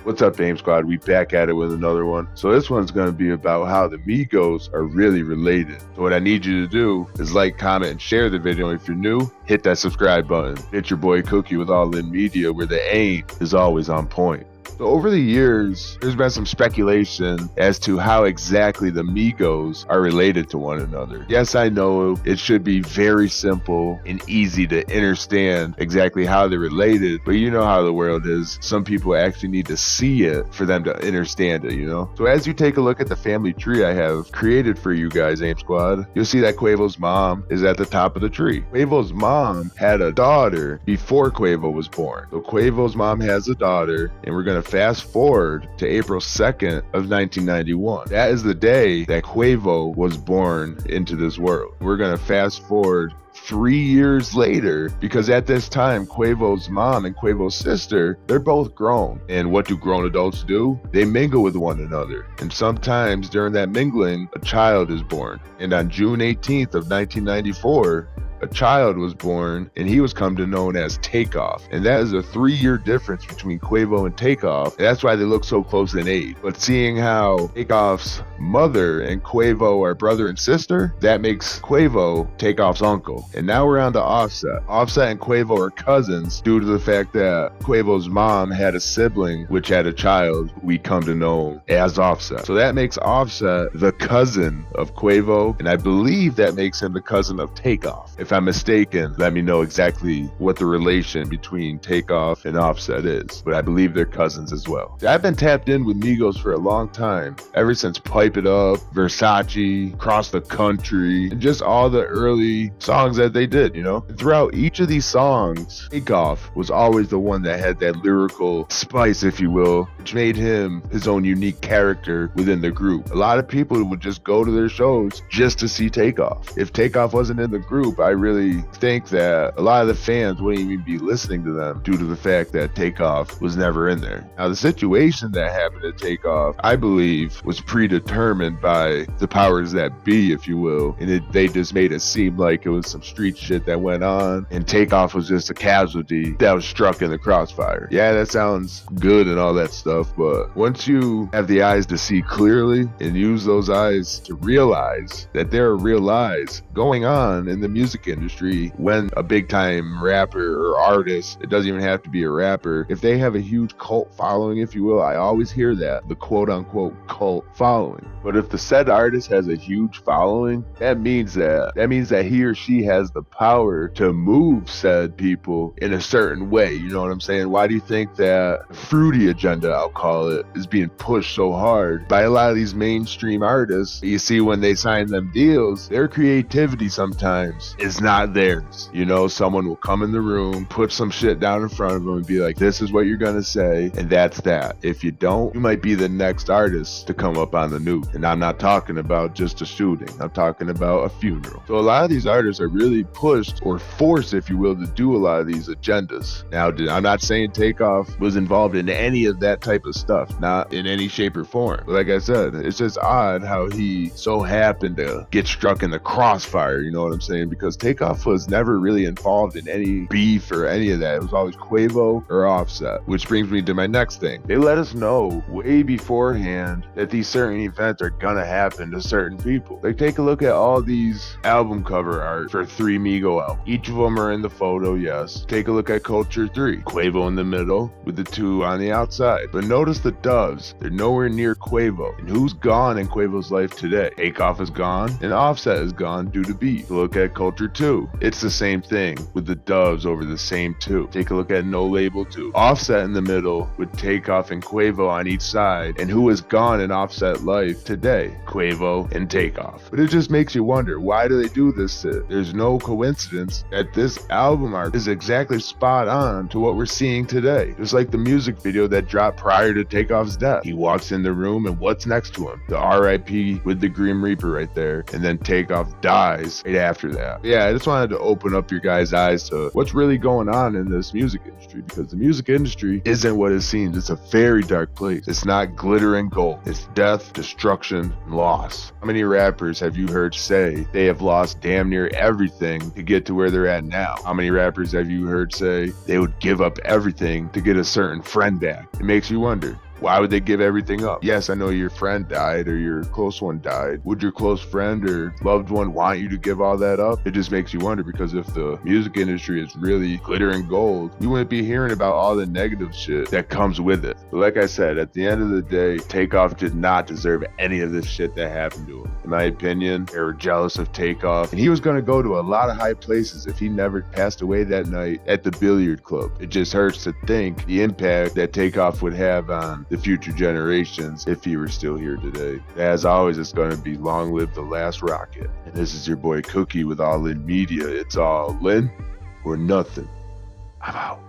What's up, Aim Squad? We back at it with another one. So this one's going to be about how the Migos are really related. So what I need you to do is like, comment, and share the video. If you're new, hit that subscribe button. Hit your boy Cookie with All In Media, where the aim is always on point. So over the years, there's been some speculation as to how exactly the Migos are related to one another. Yes, I know it should be very simple and easy to understand exactly how they're related, but you know how the world is. Some people actually need to see it for them to understand it, you know? So as you take a look at the family tree I have created for you guys, Aim Squad, you'll see that Quavo's mom is at the top of the tree. Quavo's mom had a daughter before Quavo was born. So Quavo's mom has a daughter, and we're going to fast forward to April 2nd of 1991. That is the day that Quavo was born into this world. We're going to fast forward 3 years later, because at this time, Quavo's mom and Quavo's sister, they're both grown. And what do grown adults do? They mingle with one another. And sometimes during that mingling, a child is born. And on June 18th of 1994, a child was born, and he was come to known as Takeoff. And that is a 3-year difference between Quavo and Takeoff. And that's why they look so close in age. But seeing how Takeoff's mother and Quavo are brother and sister, that makes Quavo Takeoff's uncle. And now we're on to Offset. Offset and Quavo are cousins due to the fact that Quavo's mom had a sibling which had a child we come to know as Offset. So that makes Offset the cousin of Quavo, and I believe that makes him the cousin of Takeoff. If I'm mistaken, let me know exactly what the relation between Takeoff and Offset is, but I believe they're cousins as well. I've been tapped in with Migos for a long time, ever since Pipe It Up, Versace, Cross the Country, and just all the early songs that they did, you know? And throughout each of these songs, Takeoff was always the one that had that lyrical spice, if you will, which made him his own unique character within the group. A lot of people would just go to their shows just to see Takeoff. If Takeoff wasn't in the group, I really think that a lot of the fans wouldn't even be listening to them due to the fact that Takeoff was never in there. Now, the situation that happened to Takeoff, I believe, was predetermined by the powers that be, if you will, and they just made it seem like it was some street shit that went on, and Takeoff was just a casualty that was struck in the crossfire. Yeah, that sounds good and all that stuff, but once you have the eyes to see clearly and use those eyes to realize that there are real lies going on in the music industry, when a big time rapper or artist, it doesn't even have to be a rapper, if they have a huge cult following, if you will, I always hear that, the quote unquote cult following. But if the said artist has a huge following, that means that he or she has the power to move said people in a certain way. You know what I'm saying? Why do you think that fruity agenda, I'll call it, is being pushed so hard by a lot of these mainstream artists? You see, when they sign them deals, their creativity sometimes is not theirs. You know, someone will come in the room, put some shit down in front of them and be like, this is what you're gonna say, and that's that. If you don't, you might be the next artist to come up on the news. And I'm not talking about just a shooting, I'm talking about a funeral. So a lot of these artists are really pushed or forced, if you will, to do a lot of these agendas. Now, I'm not saying Takeoff was involved in any of that type of stuff, not in any shape or form. But like I said, it's just odd how he so happened to get struck in the crossfire, you know what I'm saying? Because Takeoff was never really involved in any beef or any of that. It was always Quavo or Offset, which brings me to my next thing. They let us know way beforehand that these certain events are gonna happen to certain people. Like, take a look at all these album cover art for 3 Migo albums. Each of them are in the photo, yes. Take a look at Culture 3. Quavo in the middle with the 2 on the outside. But notice the doves. They're nowhere near Quavo. And who's gone in Quavo's life today? Takeoff is gone and Offset is gone due to beef. Look at Culture 2. It's the same thing with the doves over the same 2. Take a look at No Label 2. Offset in the middle with Takeoff and Quavo on each side. And who is gone in Offset life today? Quavo and Takeoff. But it just makes you wonder, why do they do this shit? There's no coincidence that this album art is exactly spot on to what we're seeing today. Just like the music video that dropped prior to Takeoff's death. He walks in the room and what's next to him? The R.I.P. with the Grim Reaper right there. And then Takeoff dies right after that. Yeah, I just wanted to open up your guys' eyes to what's really going on in this music industry, because the music industry isn't what it seems. It's a very dark place. It's not glitter and gold. It's death, destruction, and loss. How many rappers have you heard say they have lost damn near everything to get to where they're at now? How many rappers have you heard say they would give up everything to get a certain friend back? It makes you wonder. Why would they give everything up? Yes, I know your friend died or your close one died. Would your close friend or loved one want you to give all that up? It just makes you wonder, because if the music industry is really glitter and gold, you wouldn't be hearing about all the negative shit that comes with it. But like I said, at the end of the day, Takeoff did not deserve any of this shit that happened to him. In my opinion, they were jealous of Takeoff, and he was going to go to a lot of high places if he never passed away that night at the billiard club. It just hurts to think the impact that Takeoff would have on the future generations if he were still here today. As always, it's going to be long live the last rocket. And this is your boy Cookie with All In Media. It's all in or nothing. I'm out.